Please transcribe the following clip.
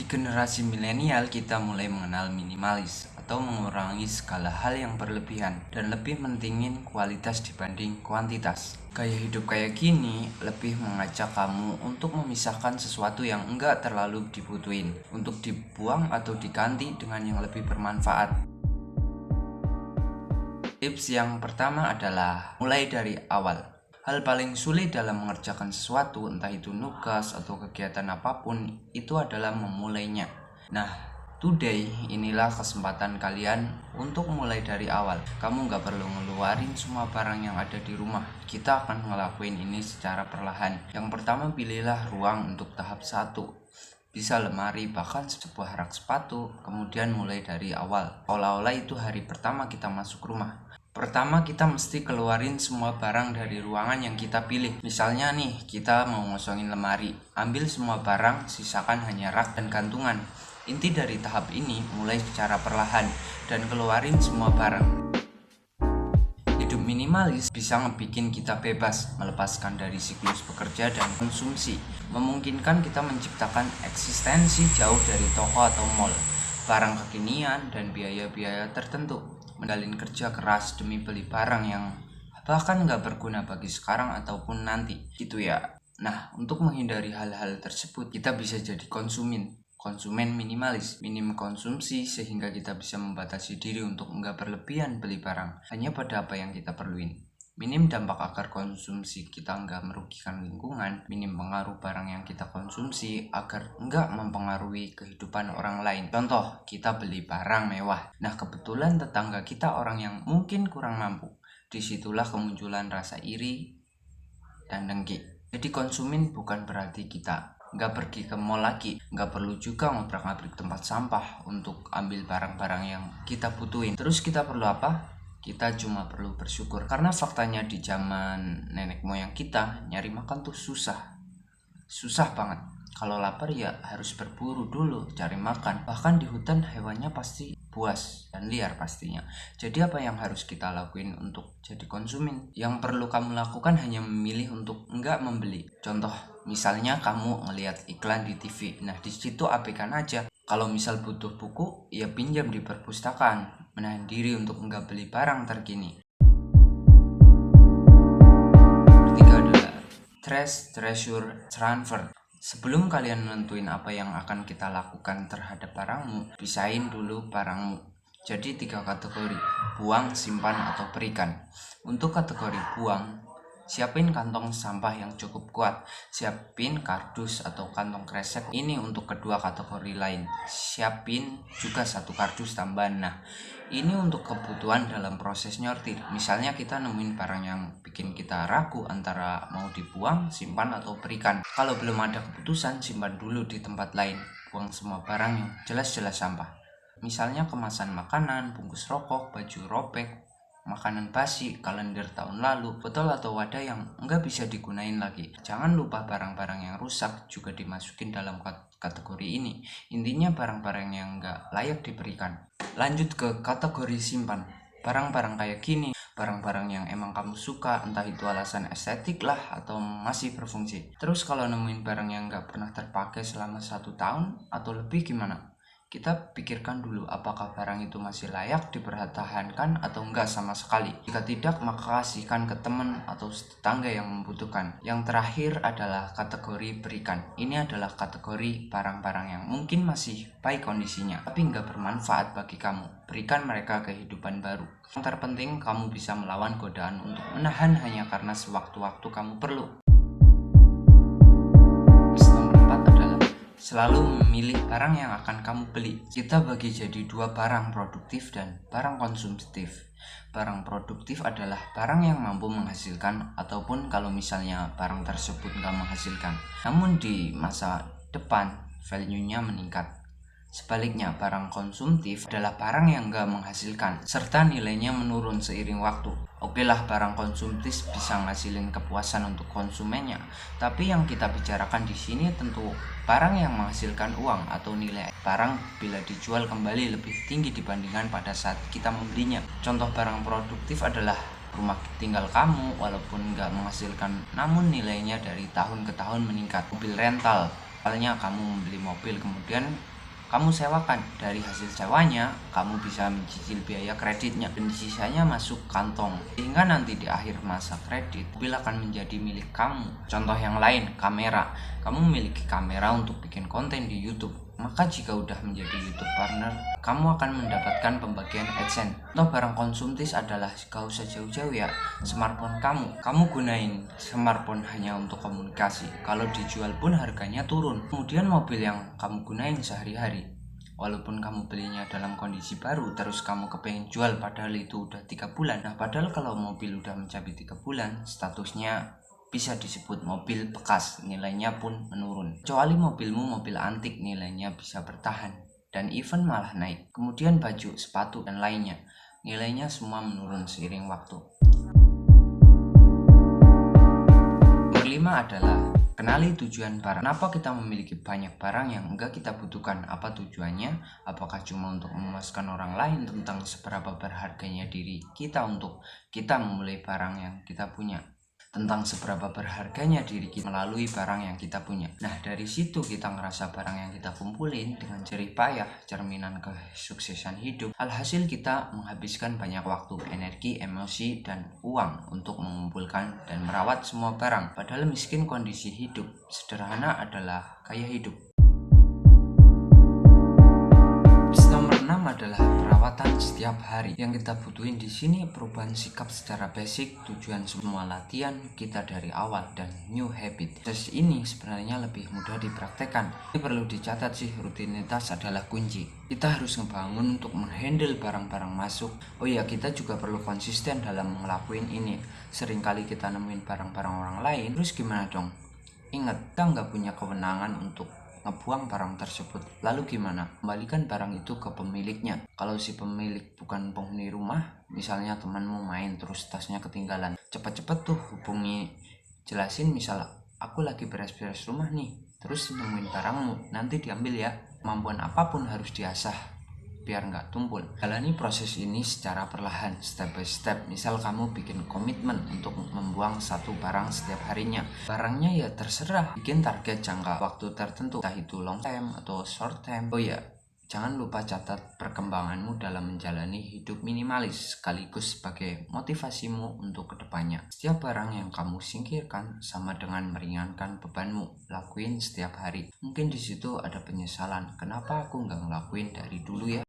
Di generasi milenial kita mulai mengenal minimalis atau mengurangi segala hal yang berlebihan dan lebih mentingin kualitas dibanding kuantitas. Gaya hidup kayak gini lebih mengajak kamu untuk memisahkan sesuatu yang enggak terlalu dibutuhin untuk dibuang atau diganti dengan yang lebih bermanfaat. Tips yang pertama adalah mulai dari awal. Hal paling sulit dalam mengerjakan sesuatu, entah itu nugas atau kegiatan apapun, itu adalah memulainya. Nah, today inilah kesempatan kalian untuk mulai dari awal. Kamu nggak perlu ngeluarin semua barang yang ada di rumah. Kita akan ngelakuin ini secara perlahan. Yang pertama, pilihlah ruang untuk tahap 1. Bisa lemari, bahkan sebuah rak sepatu, kemudian mulai dari awal. Seolah-olah itu hari pertama kita masuk rumah. Pertama kita mesti keluarin semua barang dari ruangan yang kita pilih. Misalnya nih, kita mau ngosongin lemari. Ambil semua barang, sisakan hanya rak dan gantungan. Inti dari tahap ini mulai secara perlahan dan keluarin semua barang. Hidup minimalis bisa ngebikin kita bebas, melepaskan dari siklus bekerja dan konsumsi, memungkinkan kita menciptakan eksistensi jauh dari toko atau mall, barang kekinian dan biaya-biaya tertentu. Menjalin kerja keras demi beli barang yang bahkan nggak berguna bagi sekarang ataupun nanti, gitu ya. Nah, untuk menghindari hal-hal tersebut, kita bisa jadi konsumen minimalis, minim konsumsi sehingga kita bisa membatasi diri untuk nggak berlebihan beli barang, hanya pada apa yang kita perluin. Minim dampak agar konsumsi kita nggak merugikan lingkungan, minim pengaruh barang yang kita konsumsi agar nggak mempengaruhi kehidupan orang lain. Contoh, kita beli barang mewah. Nah, kebetulan tetangga kita orang yang mungkin kurang mampu. Disitulah kemunculan rasa iri dan dengki. Jadi konsumen bukan berarti kita nggak pergi ke mall lagi, nggak perlu juga ngobrak-ngabrik tempat sampah untuk ambil barang-barang yang kita butuhin. Terus kita perlu apa? Kita cuma perlu bersyukur, karena faktanya di zaman nenek moyang kita nyari makan tuh susah banget. Kalau lapar ya harus berburu dulu cari makan. Bahkan di hutan hewannya pasti buas dan liar pastinya. Jadi apa yang harus kita lakuin untuk jadi konsumen? Yang perlu kamu lakukan hanya memilih untuk enggak membeli. Contoh, misalnya kamu ngelihat iklan di TV. Nah, di situ abaikan aja. Kalau misal butuh buku, ya pinjam di perpustakaan. Menahan diri untuk enggak beli barang terkini. Ketiga adalah treasure transfer. Sebelum kalian nentuin apa yang akan kita lakukan terhadap barangmu, pisahin dulu barangmu. Jadi 3 kategori, buang, simpan, atau berikan. Untuk kategori buang, siapin kantong sampah yang cukup kuat. Siapin kardus atau kantong kresek. Ini untuk kedua kategori lain. Siapin juga 1 kardus tambahan. Nah, ini untuk kebutuhan dalam proses nyortir. Misalnya kita nemuin barang yang bikin kita ragu antara mau dibuang, simpan, atau berikan. Kalau belum ada keputusan, simpan dulu di tempat lain. Buang semua barang yang jelas-jelas sampah. Misalnya kemasan makanan, bungkus rokok, baju robek, makanan basi, kalender tahun lalu, botol atau wadah yang enggak bisa digunain lagi. Jangan lupa barang-barang yang rusak juga dimasukin dalam kategori ini. Intinya barang-barang yang enggak layak diberikan. Lanjut ke kategori simpan. Barang-barang kayak gini, barang-barang yang emang kamu suka, entah itu alasan estetik lah atau masih berfungsi. Terus kalau nemuin barang yang enggak pernah terpakai selama 1 tahun atau lebih gimana? Kita pikirkan dulu apakah barang itu masih layak dipertahankan atau enggak sama sekali. Jika tidak, maka kasihkan ke teman atau tetangga yang membutuhkan. Yang terakhir adalah kategori berikan. Ini adalah kategori barang-barang yang mungkin masih baik kondisinya, tapi enggak bermanfaat bagi kamu. Berikan mereka kehidupan baru. Yang terpenting, kamu bisa melawan godaan untuk menahan hanya karena sewaktu-waktu kamu perlu. Selalu memilih barang yang akan kamu beli. Kita bagi jadi 2 barang produktif dan barang konsumtif. Barang produktif adalah barang yang mampu menghasilkan, ataupun kalau misalnya barang tersebut nggak menghasilkan, namun di masa depan value-nya meningkat. Sebaliknya, barang konsumtif adalah barang yang nggak menghasilkan serta nilainya menurun seiring waktu. Oke lah, barang konsumtif bisa ngasilin kepuasan untuk konsumennya, tapi yang kita bicarakan di sini tentu barang yang menghasilkan uang atau nilai barang bila dijual kembali lebih tinggi dibandingkan pada saat kita membelinya. Contoh barang produktif adalah rumah tinggal kamu, walaupun nggak menghasilkan namun nilainya dari tahun ke tahun meningkat. Mobil rental Misalnya kamu membeli mobil, kemudian kamu sewakan, dari hasil sewanya kamu bisa mencicil biaya kreditnya dan sisanya masuk kantong, sehingga nanti di akhir masa kredit mobil akan menjadi milik kamu. Contoh yang lain, kamera. Kamu memiliki kamera untuk bikin konten di YouTube, maka jika udah menjadi YouTube partner, kamu akan mendapatkan pembagian AdSense. Contoh barang konsumtif adalah, gak usah jauh-jauh ya, smartphone kamu gunain smartphone hanya untuk komunikasi, kalau dijual pun harganya turun. Kemudian mobil yang kamu gunain sehari-hari, walaupun kamu belinya dalam kondisi baru, terus kamu kepengen jual padahal itu udah 3 bulan. Nah, padahal kalau mobil udah mencapai 3 bulan, statusnya bisa disebut mobil bekas, nilainya pun menurun. Kecuali mobilmu mobil antik, nilainya bisa bertahan dan even malah naik. Kemudian baju, sepatu, dan lainnya, nilainya semua menurun seiring waktu. Nomor 5 adalah kenali tujuan barang. Kenapa kita memiliki banyak barang yang enggak kita butuhkan? Apa tujuannya? Apakah cuma untuk memuaskan orang lain tentang seberapa berharganya diri kita untuk kita memulai barang yang kita punya? Tentang seberapa berharganya diri kita melalui barang yang kita punya. Nah, dari situ kita ngerasa barang yang kita kumpulin dengan jerih payah, cerminan kesuksesan hidup. Alhasil kita menghabiskan banyak waktu, energi, emosi, dan uang untuk mengumpulkan dan merawat semua barang. Padahal miskin kondisi hidup, sederhana adalah gaya hidup. Nomor 6 adalah perawatan setiap hari. Yang kita butuhin di sini perubahan sikap secara basic, tujuan semua latihan kita dari awal, dan new habit. Proses ini sebenarnya lebih mudah dipraktekkan. Ini perlu dicatat sih, rutinitas adalah kunci. Kita harus ngebangun untuk menghandle barang-barang masuk. Oh iya, kita juga perlu konsisten dalam ngelakuin ini. Seringkali kita nemuin barang-barang orang lain, terus gimana dong? Ingat, kita nggak punya kewenangan untuk ngebuang barang tersebut. Lalu gimana? Kembalikan barang itu ke pemiliknya. Kalau si pemilik bukan penghuni rumah, misalnya temanmu main terus tasnya ketinggalan, cepet-cepet tuh hubungi, jelasin, misal aku lagi beres-beres rumah nih, terus nemuin barangmu, nanti diambil ya. Kemampuan apapun harus diasah biar nggak tumpul. Jalani proses ini secara perlahan, step by step. Misal kamu bikin komitmen untuk membuang satu barang setiap harinya. Barangnya ya terserah, bikin target jangka waktu tertentu, entah itu long time atau short time. Oh ya, jangan lupa catat perkembanganmu dalam menjalani hidup minimalis, sekaligus sebagai motivasimu untuk kedepannya. Setiap barang yang kamu singkirkan sama dengan meringankan bebanmu. Lakuin setiap hari. Mungkin di situ ada penyesalan, kenapa aku nggak ngelakuin dari dulu ya.